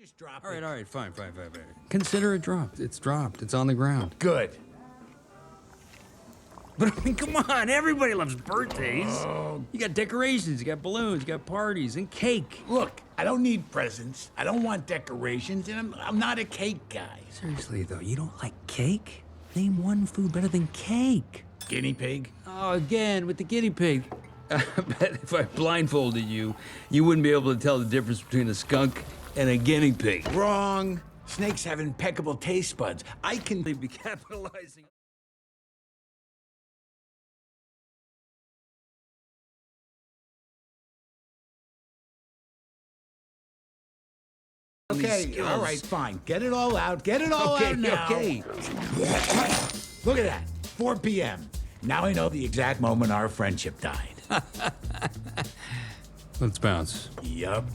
just drop All right, fine. Consider it dropped. It's dropped. It's on the ground. Good. But I mean, come on, everybody loves birthdays. You got decorations, you got balloons, you got parties, and cake. Look, I don't need presents. I don't want decorations, and I'm not a cake guy. Seriously, though, you don't like cake? Name one food better than cake. Guinea pig? Oh, again, with the guinea pig. I bet if I blindfolded you, you wouldn't be able to tell the difference between a skunk and a guinea pig. Wrong. Snakes have impeccable taste buds. I can Be capitalizing. Okay, all right, fine. Get it all out. Get it all out now. Okay. Look at that. 4 p.m. Now I know the exact moment our friendship died. Let's bounce. Yup.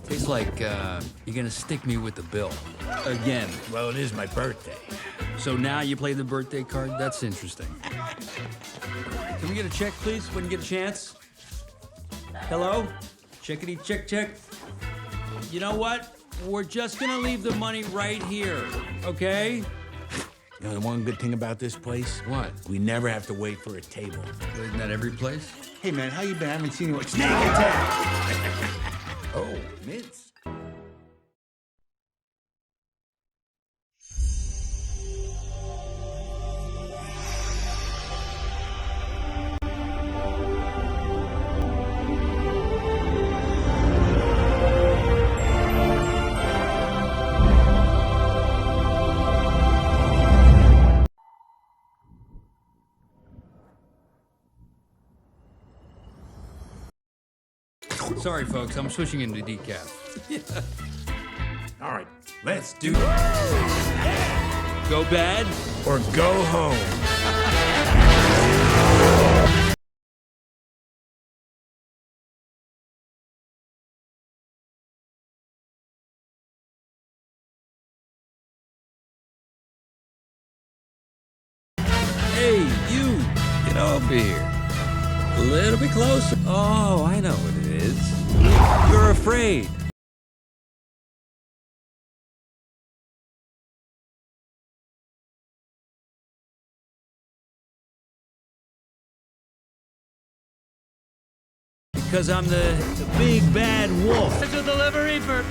Tastes like you're gonna stick me with the bill. Again. Well, it is my birthday. So now you play the birthday card? That's interesting. Can we get a check, please, when you get a chance? Hello? Checkity check. You know what? We're just gonna leave the money right here, okay? You know the one good thing about this place? What? We never have to wait for a table. Isn't that every place? Hey, man, how you been? I haven't seen you. Snake attack! Oh, mints. Sorry, folks, I'm switching into decaf. All right, let's do it. Go bad? Or go home. Hey, you! Get over here. A little bit closer. Oh, I know what it is. You're afraid. Because I'm the big bad wolf. That's a delivery for...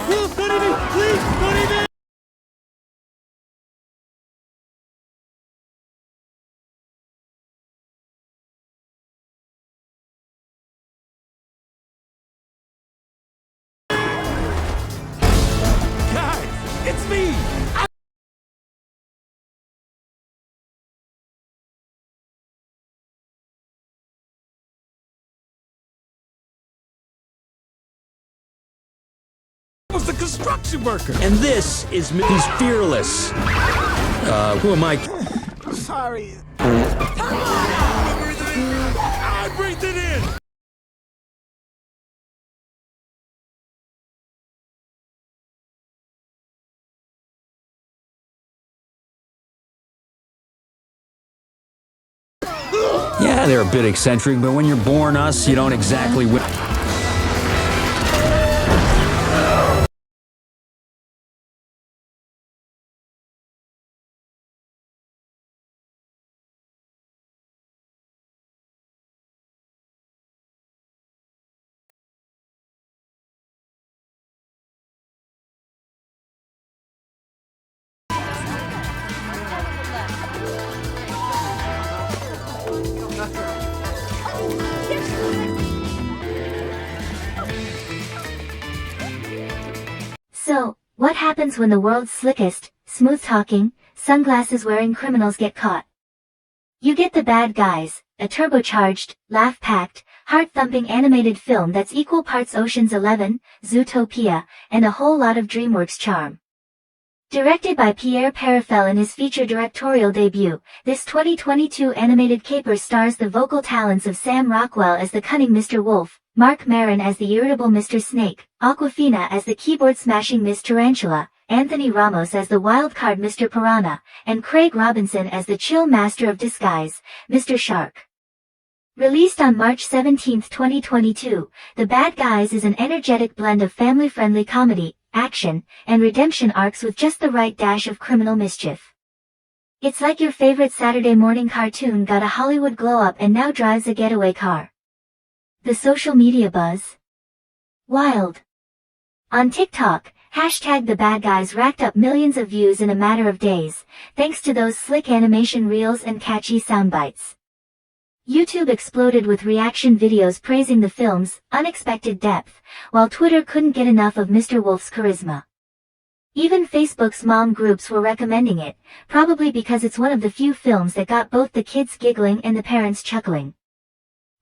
Wolf, don't even... Please, don't even... It's me! I was the construction worker. And this is He's fearless. Who am I? Sorry. I breathed it in! Yeah, they're a bit eccentric, but when you're born us, you don't exactly win. So, what happens when the world's slickest, smooth-talking, sunglasses-wearing criminals get caught? You get The Bad Guys, a turbocharged, laugh-packed, heart-thumping animated film that's equal parts Ocean's 11, Zootopia, and a whole lot of DreamWorks charm. Directed by Pierre Perifel in his feature directorial debut, this 2022 animated caper stars the vocal talents of Sam Rockwell as the cunning Mr. Wolf, Marc Maron as the irritable Mr. Snake, Awkwafina as the keyboard-smashing Miss Tarantula, Anthony Ramos as the wild-card Mr. Piranha, and Craig Robinson as the chill master of disguise, Mr. Shark. Released on March 17, 2022, The Bad Guys is an energetic blend of family-friendly comedy, action, and redemption arcs with just the right dash of criminal mischief. It's like your favorite Saturday morning cartoon got a Hollywood glow-up and now drives a getaway car. The social media buzz? Wild. On TikTok, #TheBadGuys racked up millions of views in a matter of days, thanks to those slick animation reels and catchy soundbites. YouTube exploded with reaction videos praising the film's unexpected depth, while Twitter couldn't get enough of Mr. Wolf's charisma. Even Facebook's mom groups were recommending it, probably because it's one of the few films that got both the kids giggling and the parents chuckling.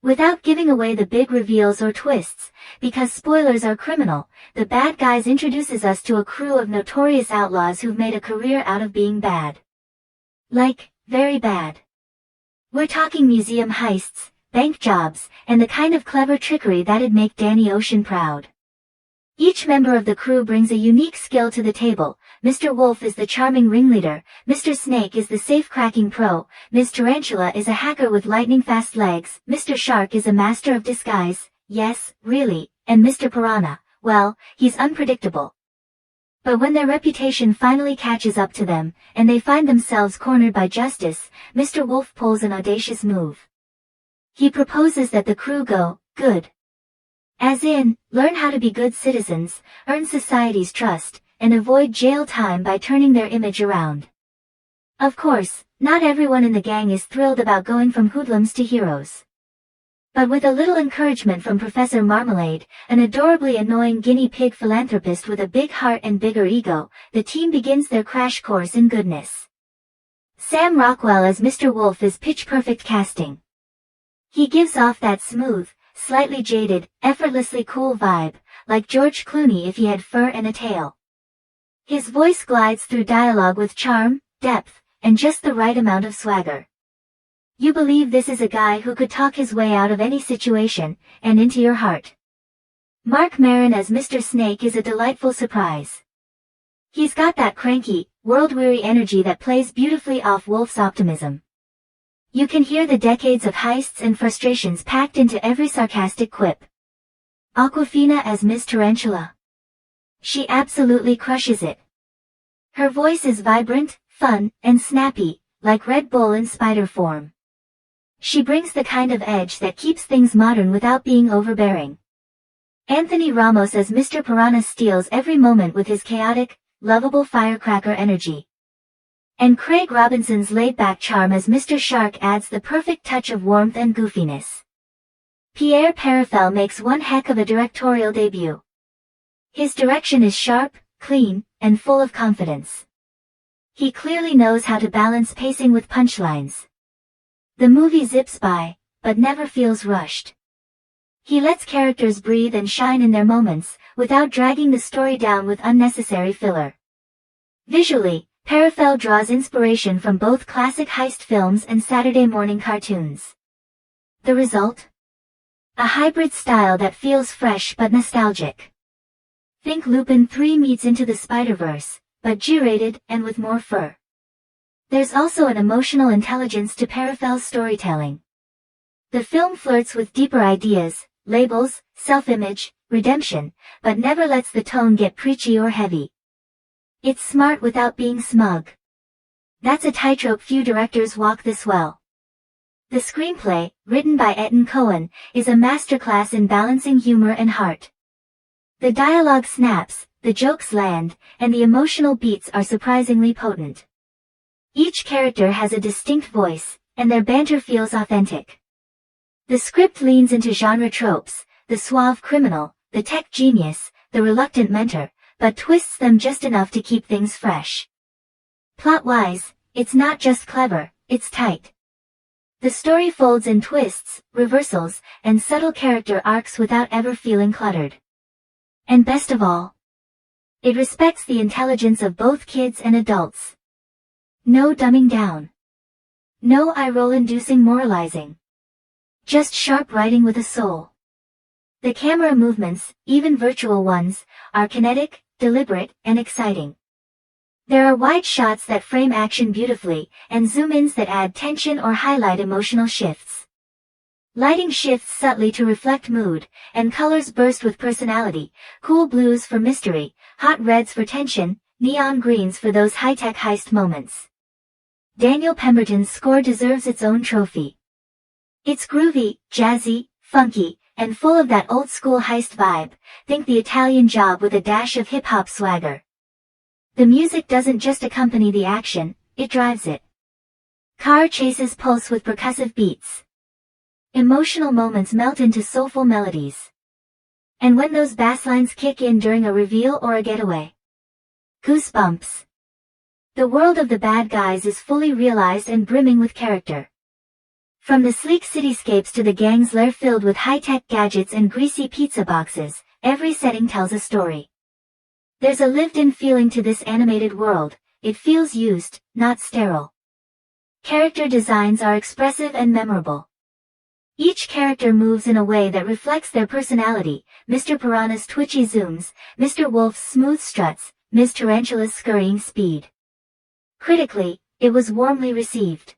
Without giving away the big reveals or twists, because spoilers are criminal, The Bad Guys introduces us to a crew of notorious outlaws who've made a career out of being bad. Like, very bad. We're talking museum heists, bank jobs, and the kind of clever trickery that'd make Danny Ocean proud. Each member of the crew brings a unique skill to the table. Mr. Wolf is the charming ringleader, Mr. Snake is the safe-cracking pro, Ms. Tarantula is a hacker with lightning-fast legs, Mr. Shark is a master of disguise, yes, really, and Mr. Piranha, well, he's unpredictable. But when their reputation finally catches up to them, and they find themselves cornered by justice, Mr. Wolf pulls an audacious move. He proposes that the crew go, good. As in, learn how to be good citizens, earn society's trust, and avoid jail time by turning their image around. Of course, not everyone in the gang is thrilled about going from hoodlums to heroes. But with a little encouragement from Professor Marmalade, an adorably annoying guinea pig philanthropist with a big heart and bigger ego, the team begins their crash course in goodness. Sam Rockwell as Mr. Wolf is pitch-perfect casting. He gives off that smooth, slightly jaded, effortlessly cool vibe, like George Clooney if he had fur and a tail. His voice glides through dialogue with charm, depth, and just the right amount of swagger. You believe this is a guy who could talk his way out of any situation, and into your heart. Marc Maron as Mr. Snake is a delightful surprise. He's got that cranky, world-weary energy that plays beautifully off Wolf's optimism. You can hear the decades of heists and frustrations packed into every sarcastic quip. Awkwafina as Ms. Tarantula. She absolutely crushes it. Her voice is vibrant, fun, and snappy, like Red Bull in spider form. She brings the kind of edge that keeps things modern without being overbearing. Anthony Ramos as Mr. Piranha steals every moment with his chaotic, lovable firecracker energy. And Craig Robinson's laid-back charm as Mr. Shark adds the perfect touch of warmth and goofiness. Pierre Perifel makes one heck of a directorial debut. His direction is sharp, clean, and full of confidence. He clearly knows how to balance pacing with punchlines. The movie zips by, but never feels rushed. He lets characters breathe and shine in their moments, without dragging the story down with unnecessary filler. Visually, Perifel draws inspiration from both classic heist films and Saturday morning cartoons. The result? A hybrid style that feels fresh but nostalgic. Think Lupin 3 meets Into the Spider-Verse, but G-rated and with more fur. There's also an emotional intelligence to Perifel's storytelling. The film flirts with deeper ideas, labels, self-image, redemption, but never lets the tone get preachy or heavy. It's smart without being smug. That's a tightrope few directors walk this well. The screenplay, written by Etan Cohen, is a masterclass in balancing humor and heart. The dialogue snaps, the jokes land, and the emotional beats are surprisingly potent. Each character has a distinct voice, and their banter feels authentic. The script leans into genre tropes, the suave criminal, the tech genius, the reluctant mentor, but twists them just enough to keep things fresh. Plot-wise, it's not just clever, it's tight. The story folds in twists, reversals, and subtle character arcs without ever feeling cluttered. And best of all, it respects the intelligence of both kids and adults. No dumbing down. No eye-roll-inducing moralizing. Just sharp writing with a soul. The camera movements, even virtual ones, are kinetic, deliberate, and exciting. There are wide shots that frame action beautifully, and zoom-ins that add tension or highlight emotional shifts. Lighting shifts subtly to reflect mood, and colors burst with personality, cool blues for mystery, hot reds for tension, neon greens for those high-tech heist moments. Daniel Pemberton's score deserves its own trophy. It's groovy, jazzy, funky, and full of that old-school heist vibe. Think the Italian Job with a dash of hip-hop swagger. The music doesn't just accompany the action, it drives it. Car chases pulse with percussive beats. Emotional moments melt into soulful melodies. And when those bass lines kick in during a reveal or a getaway. Goosebumps. The world of the bad guys is fully realized and brimming with character. From the sleek cityscapes to the gang's lair filled with high-tech gadgets and greasy pizza boxes, every setting tells a story. There's a lived-in feeling to this animated world. It feels used, not sterile. Character designs are expressive and memorable. Each character moves in a way that reflects their personality, Mr. Piranha's twitchy zooms, Mr. Wolf's smooth struts, Ms. Tarantula's scurrying speed. Critically, it was warmly received.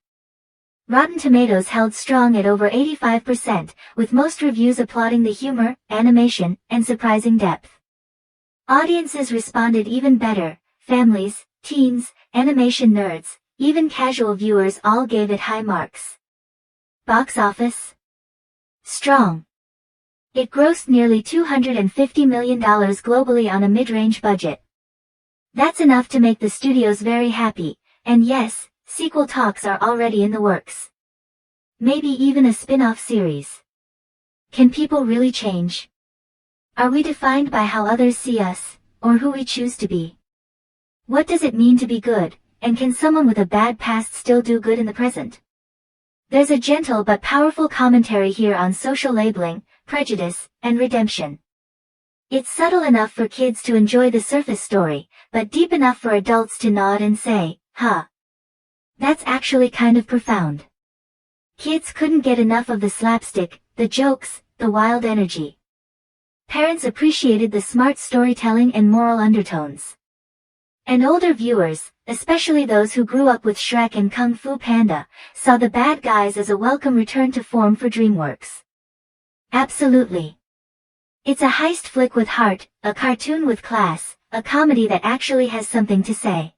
Rotten Tomatoes held strong at over 85%, with most reviews applauding the humor, animation, and surprising depth. Audiences responded even better. Families, teens, animation nerds, even casual viewers all gave it high marks. Box office? Strong. It grossed nearly $250 million globally on a mid-range budget. That's enough to make the studios very happy, and yes, sequel talks are already in the works. Maybe even a spin-off series. Can people really change? Are we defined by how others see us, or who we choose to be? What does it mean to be good, and can someone with a bad past still do good in the present? There's a gentle but powerful commentary here on social labeling, prejudice, and redemption. It's subtle enough for kids to enjoy the surface story, but deep enough for adults to nod and say, huh. That's actually kind of profound. Kids couldn't get enough of the slapstick, the jokes, the wild energy. Parents appreciated the smart storytelling and moral undertones. And older viewers, especially those who grew up with Shrek and Kung Fu Panda, saw the bad guys as a welcome return to form for DreamWorks. Absolutely. It's a heist flick with heart, a cartoon with class, a comedy that actually has something to say.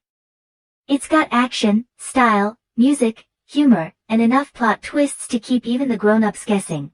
It's got action, style, music, humor, and enough plot twists to keep even the grown-ups guessing.